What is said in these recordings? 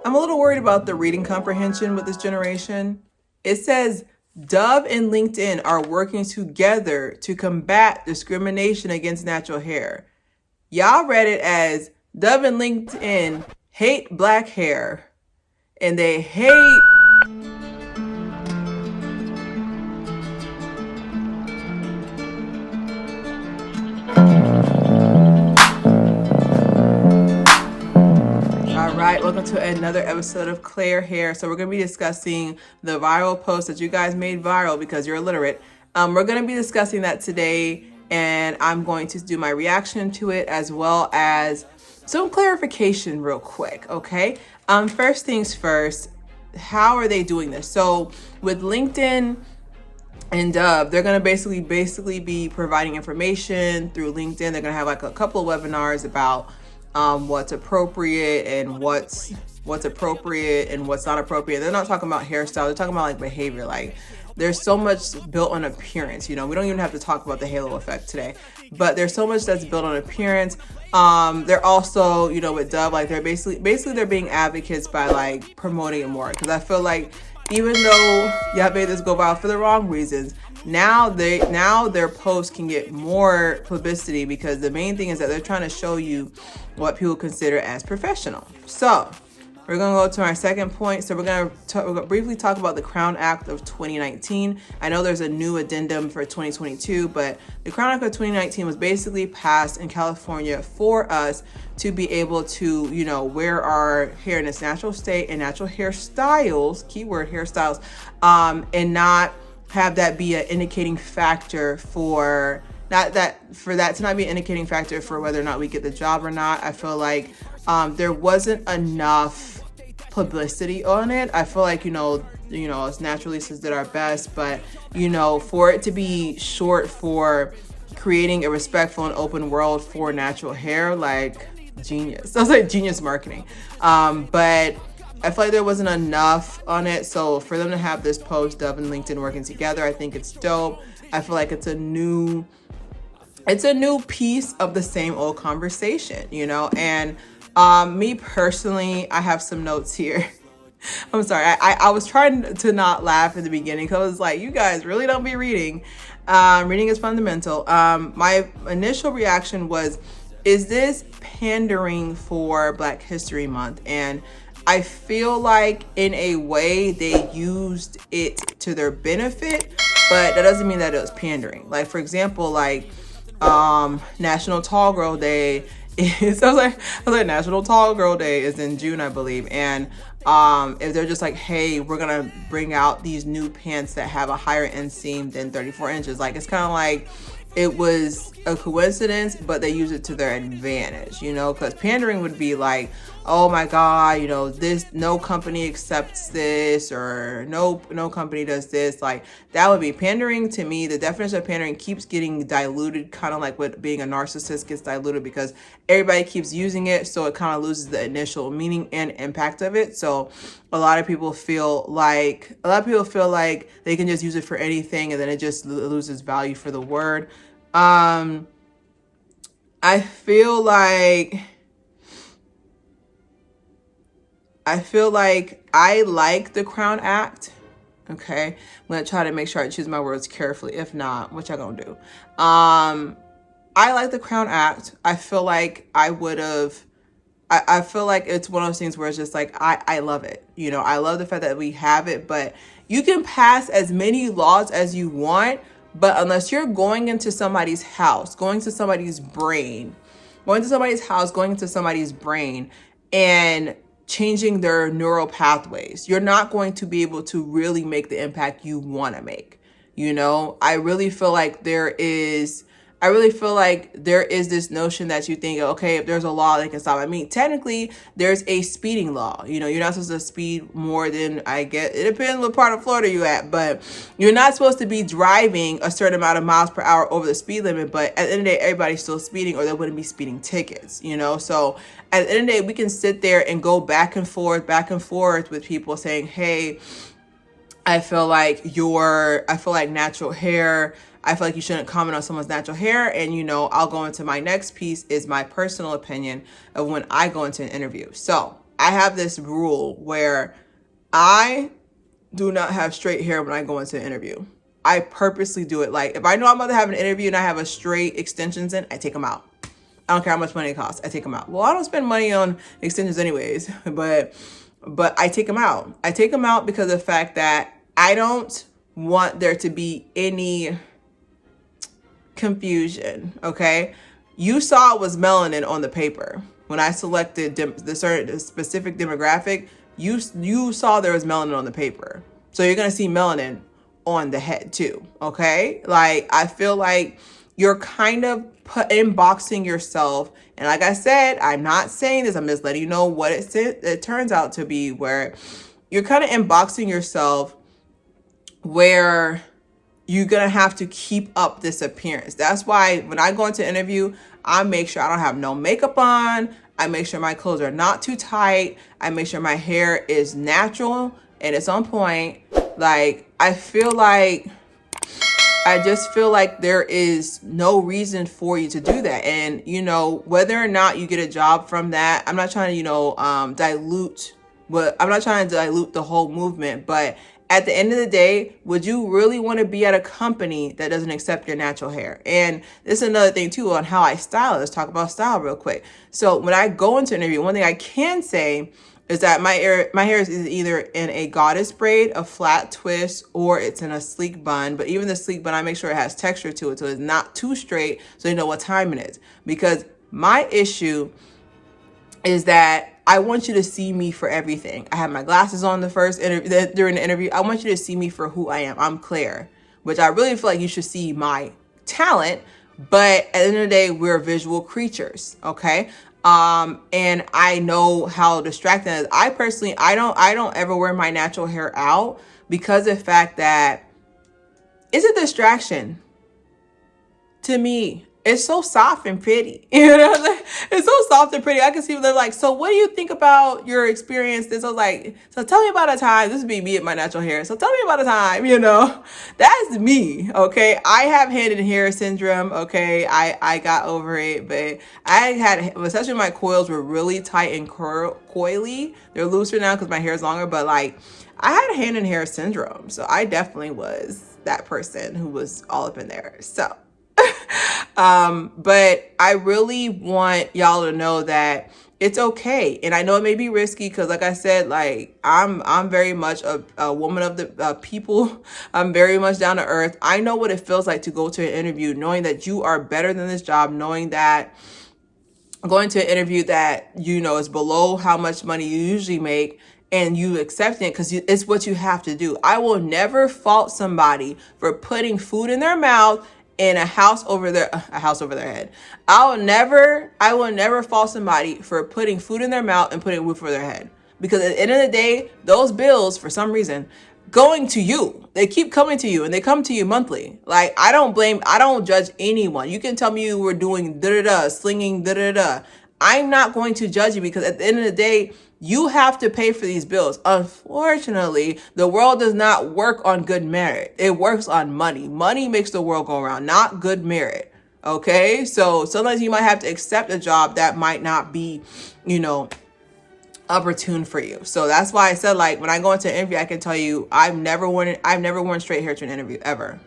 I'm a little worried about the reading comprehension with this generation. It says Dove and LinkedIn are working together to combat discrimination against natural hair. Y'all read it as Dove and LinkedIn hate black hair, and they hate. All right, welcome to another episode of Claire Haire. So we're going to be discussing the viral post that you guys made viral because you're illiterate. We're going to be discussing that today, and I'm going to do my reaction to it as well as some clarification real quick, okay? First things first, how are they doing this? So with LinkedIn and Dove, they're going to basically be providing information through LinkedIn. They're going to have like a couple of webinars about what's appropriate and what's appropriate and what's not appropriate. They're not talking about hairstyle. They're talking about like behavior. Like there's so much built on appearance. You know, we don't even have to talk about the halo effect today, but there's so much that's built on appearance. They're also, you know, with Dove, like they're basically they're being advocates by like promoting it more. Because I feel like even though y'all made this go viral for the wrong reasons, now their posts can get more publicity because the main thing is that they're trying to show you what people consider as professional. So we're going to go to our second point. So we're going to briefly talk about the Crown Act of 2019. I know there's a new addendum for 2022, but the Crown Act of 2019 was basically passed in California for us to be able to, you know, wear our hair in its natural state and natural hairstyles, keyword hairstyles, and not have that be an indicating factor for that to not be an indicating factor for whether or not we get the job or not. I feel like there wasn't enough publicity on it. I feel like, you know, as naturalists did our best, but you know, for it to be short for creating a respectful and open world for natural hair, like genius. That was like genius marketing. But I feel like there wasn't enough on it. So for them to have this post, Dove and LinkedIn working together, I think it's dope. I feel like it's a new piece of the same old conversation, you know? And me personally, I have some notes here. I'm sorry. I was trying to not laugh in the beginning because I was like, you guys really don't be reading. Reading is fundamental. My initial reaction was, is this pandering for Black History Month? And I feel like in a way they used it to their benefit, but that doesn't mean that it was pandering. Like, for example, like National Tall Girl Day is, I was like National Tall Girl Day is in June, I believe. And if they're just like, hey, we're gonna bring out these new pants that have a higher inseam than 34 inches. Like, it's kind of like it was a coincidence, but they use it to their advantage, you know, because pandering would be like, oh my God, you know, no company accepts this, or no company does this. Like, that would be pandering. To me, the definition of pandering keeps getting diluted, kind of like what being a narcissist gets diluted, because everybody keeps using it. So it kind of loses the initial meaning and impact of it. So a lot of people feel like they can just use it for anything, and then it just loses value for the word. I feel like I like the Crown Act. Okay, I'm gonna try to make sure I choose my words carefully. If not, what y'all gonna do? I like the Crown Act. I feel like I feel like it's one of those things where it's just like, I love it. You know, I love the fact that we have it, but you can pass as many laws as you want, but unless you're going into somebody's house, going into somebody's brain, and changing their neural pathways, you're not going to be able to really make the impact you want to make. You know, I really feel like there is this notion that you think, okay, if there's a law that can stop. I mean, technically, there's a speeding law. You know, you're not supposed to speed more than, it depends what part of Florida you at, but you're not supposed to be driving a certain amount of miles per hour over the speed limit. But at the end of the day, everybody's still speeding, or there wouldn't be speeding tickets, you know? So at the end of the day, we can sit there and go back and forth with people saying, hey, I feel like natural hair, I feel like you shouldn't comment on someone's natural hair. And, you know, I'll go into my next piece is my personal opinion of when I go into an interview. So I have this rule where I do not have straight hair when I go into an interview. I purposely do it. Like if I know I'm about to have an interview and I have a straight extensions in, I take them out. I don't care how much money it costs. I take them out. Well, I don't spend money on extensions anyways, but I take them out. I take them out because of the fact that I don't want there to be any confusion. Okay. You saw it was melanin on the paper. When I selected the certain specific demographic, you saw there was melanin on the paper. So you're going to see melanin on the head too. Okay. Like, I feel like you're kind of inboxing yourself. And like I said, I'm not saying this, I'm just letting you know what it turns out to be, where you're kind of inboxing yourself where you're going to have to keep up this appearance. That's why when I go into an interview, I make sure I don't have no makeup on. I make sure my clothes are not too tight. I make sure my hair is natural and it's on point. Like, I just feel like there is no reason for you to do that. And, you know, whether or not you get a job from that, I'm not trying to, dilute the whole movement. But at the end of the day, would you really want to be at a company that doesn't accept your natural hair? And this is another thing too on how I style. Let's talk about style real quick. So when I go into an interview, one thing I can say is that my hair is either in a goddess braid, a flat twist, or it's in a sleek bun. But even the sleek bun, I make sure it has texture to it, so it's not too straight, so you know what time it is. Because my issue is that I want you to see me for everything. I have my glasses on during the interview. I want you to see me for who I am. I'm Claire, which I really feel like you should see my talent. But at the end of the day, we're visual creatures, okay? And I know how distracting it is. I personally, I don't ever wear my natural hair out because of the fact that it's a distraction to me. It's so soft and pretty, it's so soft and pretty. I can see they're like, so what do you think about your experience? This I was like, so tell me about a time. This would be me at my natural hair. So tell me about a time, that's me. Okay. I have hand and hair syndrome. Okay. I got over it, but especially my coils were really tight and coily. They're looser now because my hair is longer, but like I had hand and hair syndrome. So I definitely was that person who was all up in there. So but I really want y'all to know that it's okay. And I know it may be risky because like I said, like I'm very much a woman of the people. I'm very much down to earth. I know what it feels like to go to an interview, knowing that you are better than this job, knowing that going to an interview that, is below how much money you usually make, and you accept it because it's what you have to do. I will never fault somebody for putting food in their mouth in a house over their head. I will never fault somebody for putting food in their mouth and putting a roof over their head. Because at the end of the day, those bills, for some reason, going to you, they keep coming to you and they come to you monthly. Like, I don't judge anyone. You can tell me you were doing slinging I'm not going to judge you because at the end of the day, you have to pay for these bills. Unfortunately, the world does not work on good merit. It works on money. Money makes the world go around, not good merit. Okay? So sometimes you might have to accept a job that might not be, opportune for you. So that's why I said, like, when I go into an interview, I can tell you I've never worn straight hair to an interview ever.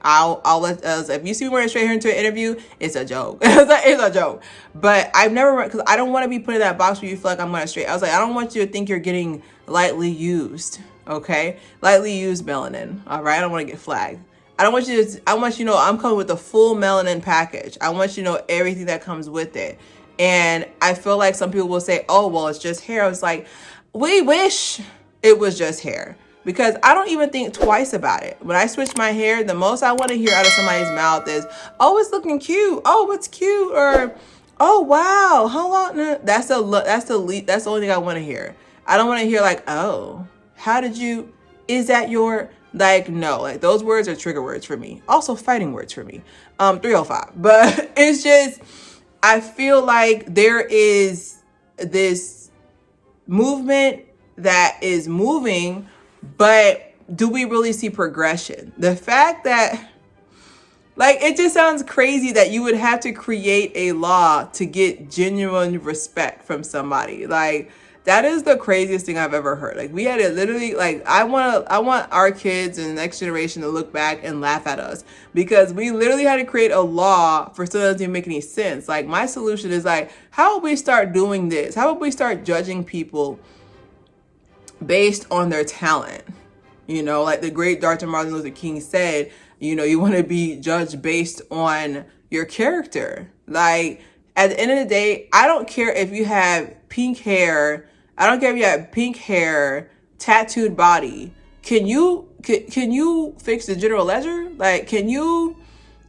I'll let if you see me wearing straight hair into an interview, it's a joke. It's a joke. But I've never, because I don't want to be put in that box where you feel like I'm wearing straight. I was like, I don't want you to think you're getting lightly used. Okay, lightly used melanin. All right, I don't want to get flagged. I want you to know I'm coming with the full melanin package. I want you to know everything that comes with it. And I feel like some people will say, oh, well, it's just hair. I was like, we wish it was just hair. Because I don't even think twice about it. When I switch my hair, the most I want to hear out of somebody's mouth is, oh, it's looking cute. Oh, it's cute. Or, oh, wow. How long? That's the only thing I want to hear. I don't want to hear like, oh, is that your, like, no, like those words are trigger words for me. Also fighting words for me. 305. But it's just, I feel like there is this movement that is moving, but do we really see progression? The fact that Like, it just sounds crazy that you would have to create a law to get genuine respect from somebody. Like, that is the craziest thing I've ever heard. Like, we had to literally, like, I want our kids and the next generation to look back and laugh at us, because we literally had to create a law for something that doesn't even make any sense. Like, my solution is like, how about we start doing this? How about we start judging people based on their talent? You know, like the great Dr. Martin Luther King said, you know, you want to be judged based on your character. Like, at the end of the day, I don't care if you have pink hair. I don't care if you have pink hair, tattooed body. Can you fix the general ledger? Like, can you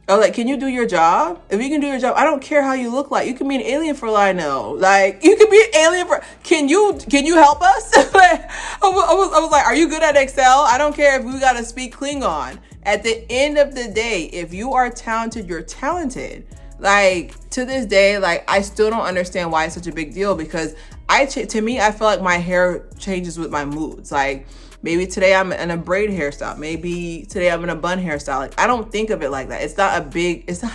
do your job? If you can do your job, I don't care how you look like. You can be an alien for all I know. Like, you can be an alien for, can you help us? Like, I was like, are you good at Excel? I don't care if we got to speak Klingon. At the end of the day, if you are talented, you're talented. Like, to this day, like, I still don't understand why it's such a big deal, because to me, I feel like my hair changes with my moods. Like, maybe today I'm in a braid hairstyle. Maybe today I'm in a bun hairstyle. Like, I don't think of it like that. It's not a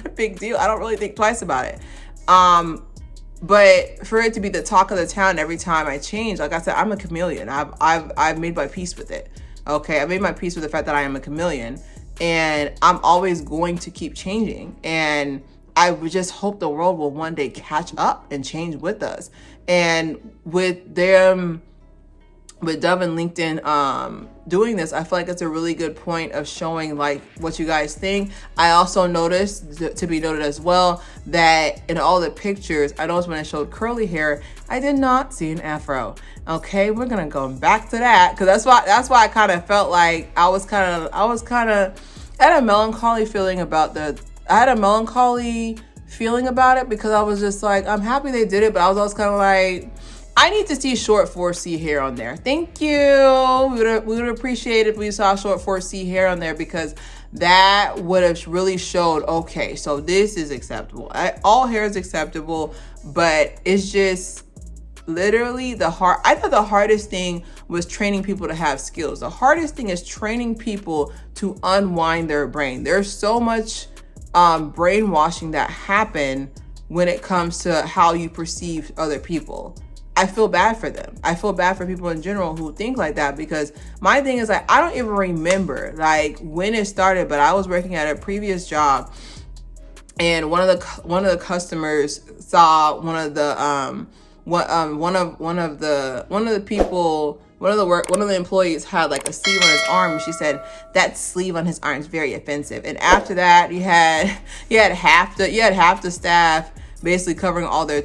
big deal. I don't really think twice about it. But for it to be the talk of the town every time I change, like I said, I'm a chameleon. I've made my peace with it. Okay, I made my peace with the fact that I am a chameleon, and I'm always going to keep changing. And I would just hope the world will one day catch up and change with us. And with Dove and LinkedIn doing this, I feel like it's a really good point of showing like what you guys think. I also noticed, to be noted as well, that in all the pictures, I noticed when I showed curly hair, I did not see an afro. Okay, we're gonna go back to that, because that's why I kind of felt like I had a melancholy feeling about it, because I was just like, I'm happy they did it, but I was also kind of like, I need to see short 4C hair on there. Thank you. We would appreciate if we saw short 4C hair on there, because that would have really showed, okay, so this is acceptable. All hair is acceptable, but it's just literally I thought the hardest thing was training people to have skills. The hardest thing is training people to unwind their brain. There's so much brainwashing that happen when it comes to how you perceive other people. I feel bad for them. I feel bad for people in general who think like that, because my thing is like, I don't even remember like when it started, but I was working at a previous job, and one of the customers saw one of the employees had like a sleeve on his arm, and she said that sleeve on his arm is very offensive. And after that, you had half the staff basically covering all their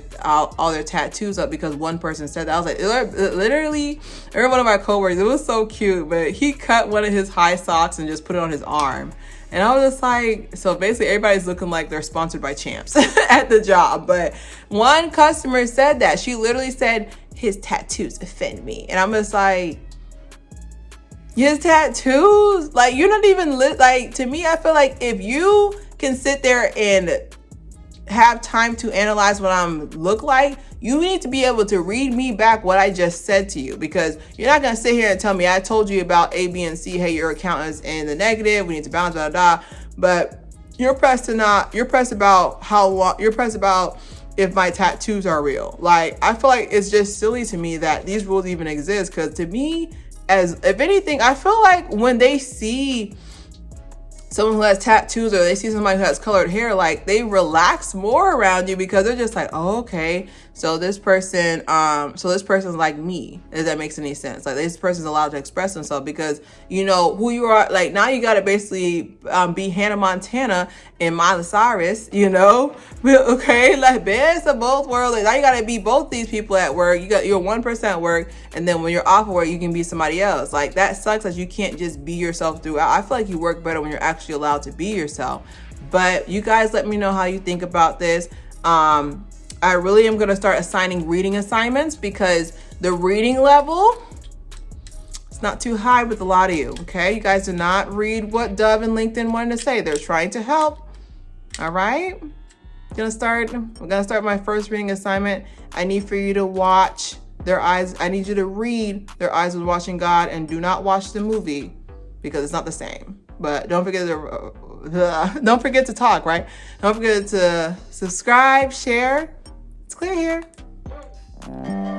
tattoos up because one person said that. I was like, literally, every one of my coworkers, it was so cute, but he cut one of his high socks and just put it on his arm. And I was just like, so basically everybody's looking like they're sponsored by Champs at the job. But one customer said that. She literally said, his tattoos offend me. And I'm just like, his tattoos? Like, you're not even, like, to me, I feel like if you can sit there and have time to analyze what I'm look like, you need to be able to read me back what I just said to you, because you're not going to sit here and tell me I told you about A, B, and C. Hey, your account is in the negative. We need to balance, blah, blah, blah. But you're pressed about if my tattoos are real. Like, I feel like it's just silly to me that these rules even exist, because to me, as if anything, I feel like when they see someone who has tattoos or they see somebody who has colored hair, like, they relax more around you, because they're just like, oh, okay, so this person's like me, if that makes any sense. Like, this person's allowed to express themselves because you know who you are. Like, now you got to basically be Hannah Montana and Miley Cyrus, you know? Okay, like, best of both worlds. Like, now you got to be both these people at work. You're 1% at work, and then when you're off of work, you can be somebody else. Like, that sucks that you can't just be yourself throughout. I feel like you work better when you're actually allowed to be yourself. But you guys let me know how you think about this. I really am going to start assigning reading assignments, because the reading level, it's not too high with a lot of you. Okay, you guys do not read what Dove and LinkedIn wanted to say. They're trying to help. All right, we're gonna start my first reading assignment. I need for you to watch Their Eyes. I need you to read Their Eyes Was Watching God, and do not watch the movie because it's not the same. But don't forget Don't forget to talk, right? Don't forget to subscribe, share. It's Claire here.